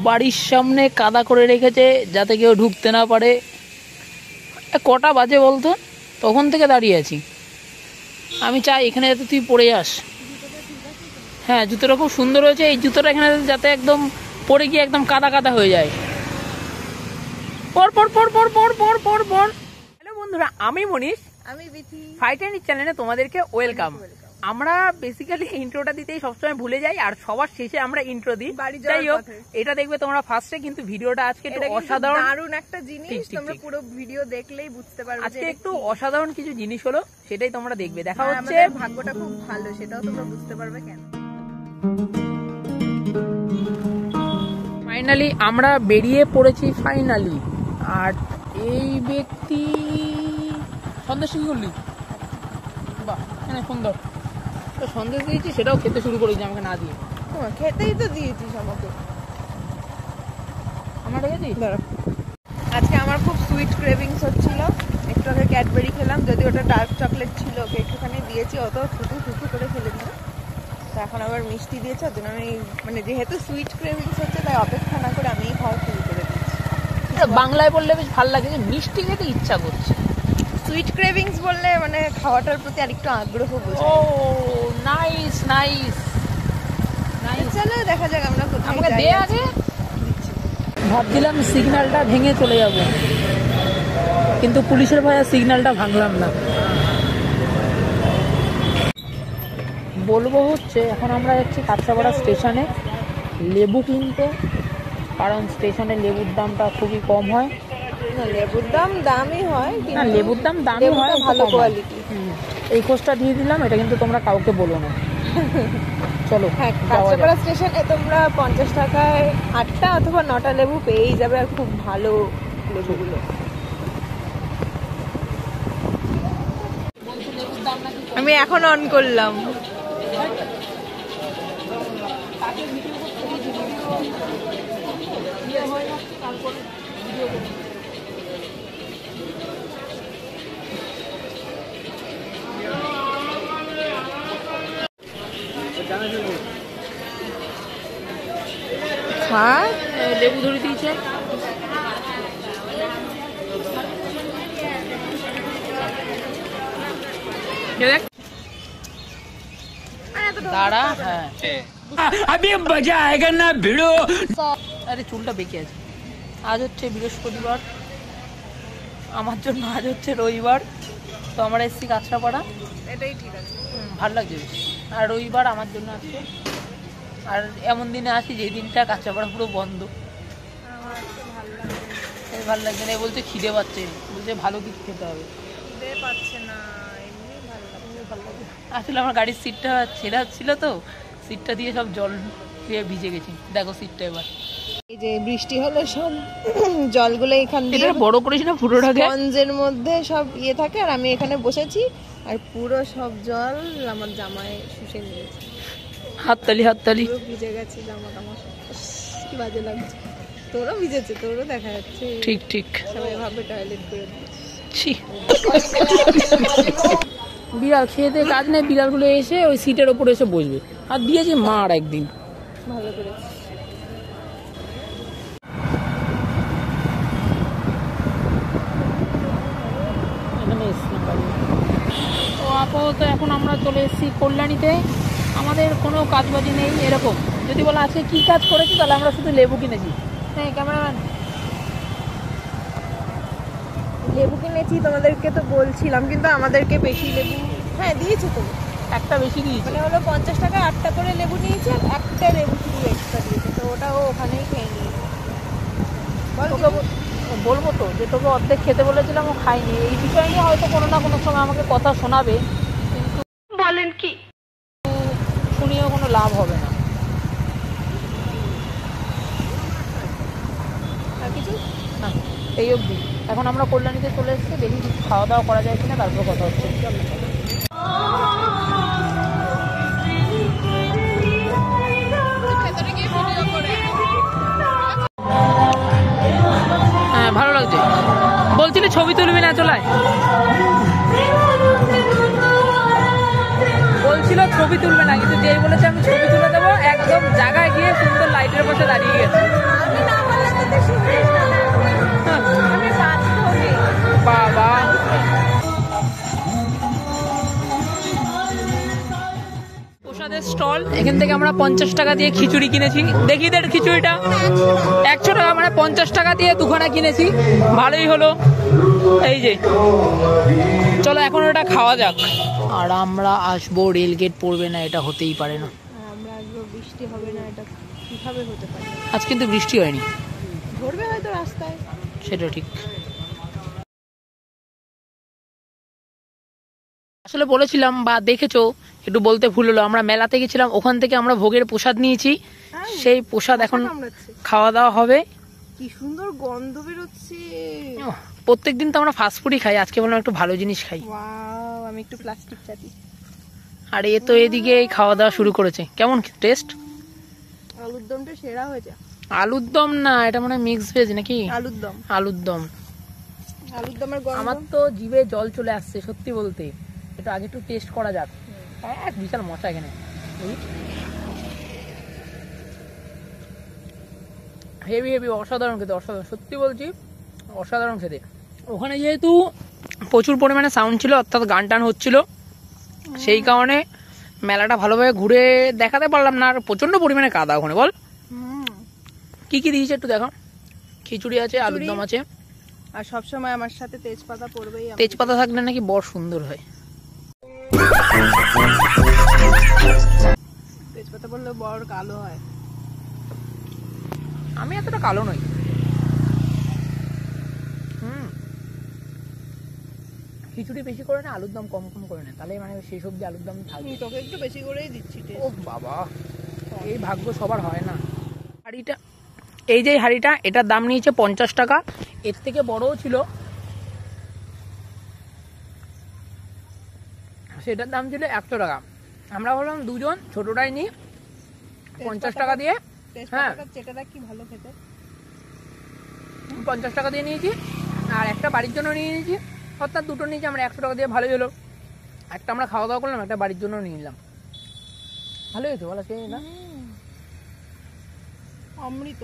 বাড়ির সামনে কাদা করে রেখেছে যাতে কেউ ঢুকতে না পারে। কটা বাজে বলতো, তখন থেকে দাঁড়িয়ে আছি। আমি চাই এখানে যাতে তুই পড়ে যাস। হ্যাঁ, জুতোটা খুব সুন্দর হয়েছে। এই জুতোটা এখানে যাতে একদম পড়ে গিয়ে একদম কাদা কাদা হয়ে যায়। পর পর পর পর পর পর পর পর। হ্যালো বন্ধুরা, আমি মনীষ, আমি বিথি। ফাইট অ্যান্ড চ্যানেলে তোমাদেরকে ওয়েলকাম। আমরা বেসিক্যালি ইন্ট্রোটা দিতেই সবসময় ভুলে যাই, আর সবার শেষে আমরা ইন্ট্রো দিই। যাই হোক, এটা দেখবে তোমরা ফার্স্টে, কিন্তু ভিডিওটা আজকে একটু অসাধারণ, দারুণ একটা জিনিস। তোমরা পুরো ভিডিও দেখলেই বুঝতে পারবে আজকে একটু অসাধারণ কিছু জিনিস হলো, সেটাই তোমরা দেখবে। দেখা হচ্ছে। ভাগ্যটা খুব ভালো, সেটাও তোমরা বুঝতে পারবে কেন। ফাইনালি আমরা বেরিয়ে পড়েছি ফাইনালি। আর এই ব্যক্তি সন্দেশ কি করলি? বাহ, হ্যাঁ সুন্দর। সন্দেশ দিয়েছি, সেটাও খেতে শুরু করেছি আমাকে না দিয়ে। খেতেই তো দিয়েছিস আমাকে। আমার দেখেছি। আজকে আমার খুব সুইট ক্রেভিংস হচ্ছিল। একটু আগে ক্যাডবেরি খেলাম, যদি ওটা ডার্ক চকলেট ছিল, ওকে একটুখানি দিয়েছি, অত থুতু করে খেলে দিল। তো এখন আবার মিষ্টি দিয়েছে, ওর জন্য আমি মানে যেহেতু সুইট ক্রেভিংস হচ্ছে, তাই অপেক্ষা না করে আমিই খাওয়া শুরু করে দিয়েছি। বাংলায় বললে বেশ ভালো লাগে যে মিষ্টি খেতে ইচ্ছা করছে। সুইট ক্রেভিংস বললে মানে খাওয়াটার প্রতি আরেকটু আগ্রহ বোঝায়। ও নাইস নাইস নাইস। চলো দেখা যাক আমরা কোথায় আমাকে যাই। দে আগে। ভাবছিলাম সিগন্যালটা ভেঙে চলে যাব, কিন্তু পুলিশের ভয়ে সিগন্যালটা ভাঙলাম না। বলবো হচ্ছে এখন আমরা যাচ্ছি কাঁচরাপাড়া স্টেশনে লেবু কিনতে, কারণ স্টেশনে লেবুর দামটা খুবই কম হয়। না, লেবুর দাম দামই হয়, না লেবুর দাম দামই হয়, ভালো কোয়ালিটি। এই কোর্সটা দিয়ে দিলাম, এটা কিন্তু তোমরা কাউকে বলো না। চলো, হ্যাঁ, কাঁচরাপাড়া স্টেশনে তোমরা 50 টাকায় 8টা অথবা 9টা লেবু পেয়েই যাবে, আর খুব ভালো লেবুগুলো। আমি এখন অন করলাম। হ্যাঁ, লেবু ধরে দিয়েছে। দাঁড়া, হ্যাঁ আমি মজা আয়েগা না ভিড়ো। আরে চুলটা বেঁকে আছে। আজ হচ্ছে বৃহস্পতিবার, আমার জন্য আজ হচ্ছে রবিবার। তো আমরা এসেছি কাঁচরাপাড়া, এটাই ঠিক আছে। ভালো লাগছে বেশ। আর রবিবার আমার জন্য আজকে, আর এমন দিনে আসি যেই দিনটা কাঁচরাপাড়া পুরো বন্ধ। ভালো লাগছে না, বলছে খিদে পাচ্ছে, বলছে ভালো কিছু খেতে হবে। খিদে পাচ্ছে না, এমনি ভালো লাগে। আসলে আমার গাড়ির সিটটা ছেঁড়া ছিল, তো সিটটা দিয়ে সব জল দিয়ে ভিজে গেছি। দেখো সিটটা এবার। এই যে বৃষ্টি হলে সব জলগুলো এখান দিয়ে বড় করিস না, পুরোটাকে স্পঞ্জের মধ্যে সব ইয়ে থাকে, আর আমি এখানে বসেছি, আর পুরো সব জল আমার জামায় শুষে নিয়েছে। হাততালি হাততালি। পুরো ভিজে গেছে জামা টামা, কি বাজে লাগছে। তোরও ভিজেছে, তোরও দেখা যাচ্ছে। ঠিক ঠিক, সবাই ভাবে টয়লেট করে ছি। বিড়াল খেতে কাজ নেই, বিড়ালগুলো এসে ওই সিটের ওপরে এসে বসবে। আর দিয়েছি মার একদিন ভালো করে। তো আপাতত এখন আমরা চলে এসেছি কল্যাণীতে। আমাদের কোনো কাজবাজি নেই এরকম। যদি বলো আজকে কী কাজ করেছি, তাহলে আমরা শুধু লেবু কিনেছি। হ্যাঁ ক্যামেরাম্যান, লেবু কিনেছি, তোমাদেরকে তো বলছিলাম, কিন্তু আমাদেরকে বেশি লেবু হ্যাঁ দিয়েছে তো, একটা বেশি দিয়েছি। মানে হলো 50 টাকায় 8টা করে লেবু নিয়েছে, আর একটা লেবু শুধু এক্সট্রা দিয়েছে, তো ওটাও ওখানেই খেয়ে নিয়েছে। বলবো তো যে তোকে অর্ধেক খেতে বলেছিলাম, ও খাইনি। এই বিষয় নিয়ে হয়তো কোনো না কোনো সময় আমাকে কথা শোনাবে, কিন্তু বলেন কি শুনিয়েও কোনো লাভ হবে না। আর কিছু না, এই অবধি। এখন আমরা কল্যাণীতে চলে এসেছি, দেখি কিছু খাওয়া দাওয়া করা যায় কিনা, তারপর কথা হচ্ছে। হ্যাঁ ভালো লাগছে। বলছিলি ছবি তুলবি না, চলায় বলছিল ছবি তুলবে না, কিন্তু যেই বলেছে আমি ছবি তুলে দেবো, একদম জায়গায় গিয়ে সুন্দর লাইটের পাশে দাঁড়িয়ে গেছে। আমাদের স্টল, এখান থেকে আমরা 50 টাকা দিয়ে খিচুড়ি কিনেছি। দেখি তো খিচুড়িটা 100 টাকা, মানে 50 টাকা দিয়ে দুখানা কিনেছি, ভালোই হলো। এই যে চলো এখন ওটা খাওয়া যাক। আর আমরা আসবো, রেলগেট পড়বে না, এটা হতেই পারে না। আমরা আসবো, বৃষ্টি হবে না, এটা কিভাবে হতে পারে? আজ কিন্তু বৃষ্টি হয়নি, ধরবে হয়তো রাস্তায়, সেটা ঠিক। আসলে বলেছিলাম বা দেখেছো, একটু বলতে ভুল হলো, আমরা মেলাতে গেছিলাম, ওখান থেকে আমরা ভোগের প্রসাদ নিয়েছি। সেই প্রসাদ এখন খাওয়া দাওয়া হবে। কি সুন্দর গন্ধ বেরোচ্ছে। প্রত্যেকদিন তো আমরা ফাস্ট ফুডই খাই, আজকে বললাম একটু ভালো জিনিস খাই। ওয়াও, আমি একটু প্লাস্টিক চাটি। আর এ তো এদিকে খাওয়া দাওয়া শুরু করেছে। কেমন টেস্ট? আলুর দমটা সেরা হয়েছে। আলুর দম না, এটা মনে হয় মিক্স ভেজ নাকি? আলুর দম, আলুর দম। আলুর দমের গন্ধ। আমার তো জিভে জল চলে আসছে সত্যি বলতে। এটা আগে একটু টেস্ট করা যাক। এক বিশাল মশা এখানে, হেভি হেভি, অসাধারণ খেতে, অসাধারণ, সত্যি বলছি অসাধারণ খেতে। ওখানে যেহেতু প্রচুর পরিমাণে সাউন্ড ছিল, অর্থাৎ গান টান হচ্ছিল, সেই কারণে মেলাটা ভালোভাবে ঘুরে দেখাতে পারলাম না। আর প্রচন্ড পরিমাণে কাদা ওখানে। বল কি কি দিয়েছে একটু দেখো। খিচুড়ি আছে, আলুর দম আছে, আর সবসময় আমার সাথে তেজপাতা পড়বেই। তেজপাতা থাকলে নাকি বড় সুন্দর হয়। তেজপাতা পড়লে বড় কালো হয়। আমি এতটা কালো নই। খিচুড়ি বেশি করে না, আলুর দম কম কম করে না, তাহলে মানে সেই সবজি আলুর দম থাকবে। তোকে একটু বেশি করেই দিচ্ছি। ও বাবা, এই ভাগ্য সবার হয় না। হাঁড়িটা, এই যে হাঁড়িটা, এটার দাম নিয়েছে 50 টাকা। এর থেকে বড়ও ছিল, সেটার দাম ছিল 100 টাকা। আমরা বললাম দুজন ছোটটাই নিই 50 টাকা দিয়ে। হ্যাঁ, চেটাটা কি ভালো খেতে। 50 টাকা দিয়ে নিয়েছি, আর একটা বাড়ির জন্য নিয়ে নিয়েছি, অর্থাৎ দুটো নিয়েছি আমরা 100 টাকা দিয়ে। ভালোই হলো, একটা আমরা খাওয়া দাওয়া করলাম, একটা বাড়ির জন্য নিয়ে নিলাম। ভালো হয়েছে বলো, সেই না অমৃত।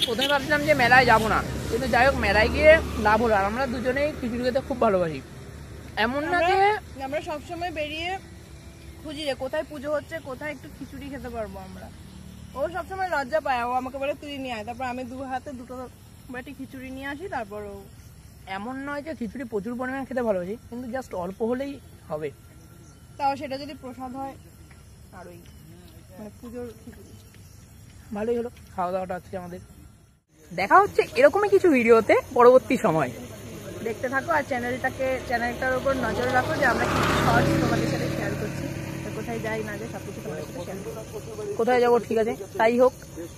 প্রথমে ভাবছিলাম যে মেলায় যাবো না, কিন্তু যাই হোক মেলায় গিয়ে লাভ হলো। আর আমরা দুজনেই খিচুড়ি খেতে খুব ভালোবাসি। এমন না যে আমরা সবসময় বেরিয়ে খুঁজি যে কোথায় পুজো হচ্ছে, কোথায় একটু খিচুড়ি খেতে পারবো আমরা। ও সবসময় লজ্জা পায়, ও আমাকে বলে তুই নিয়ে আয়, তারপর আমি 2 হাতে 2টো বাটি খিচুড়ি নিয়ে আসি। তারপর ও, এমন নয় যে খিচুড়ি প্রচুর পরিমাণে খেতে ভালোবাসি, কিন্তু জাস্ট অল্প হলেই হবে। তাও সেটা যদি প্রসাদ হয়, আর ওই মানে পুজোর খিচুড়ি। ভালোই হলো খাওয়া দাওয়াটা আজকে আমাদের। দেখা হচ্ছে এরকমই কিছু ভিডিওতে পরবর্তী সময়। দেখতে থাকো, আর চ্যানেলটার উপর নজর রাখো যে আমরা কি শর্টস তোমাদের সাথে শেয়ার করছি। কোথায় যাই না যাই সবকিছু তোমাদের সাথে শেয়ার করবো। কোথায় যাবো, ঠিক আছে, তাই হোক।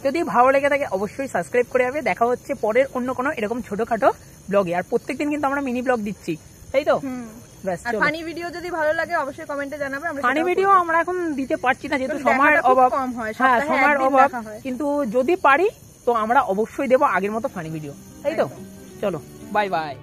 যদি ভালো লেগে থাকে অবশ্যই সাবস্ক্রাইব করে যাবে। দেখা হচ্ছে পরের অন্য কোনো এরকম ছোটখাটো ব্লগে। আর প্রত্যেকদিন কিন্তু আমরা মিনি ব্লগ দিচ্ছি, তাই তো? আর ফানি ভিডিও যদি ভালো লাগে অবশ্যই কমেন্টে জানাবে। ফানি ভিডিও আমরা এখন দিতে পারছি না, যেহেতু সময়ের অভাব। হ্যাঁ, সময়ের অভাব, কিন্তু যদি পারি তো আমরা অবশ্যই দেবো আগের মতো ফানি ভিডিও, তাই তো? চলো, বাই বাই।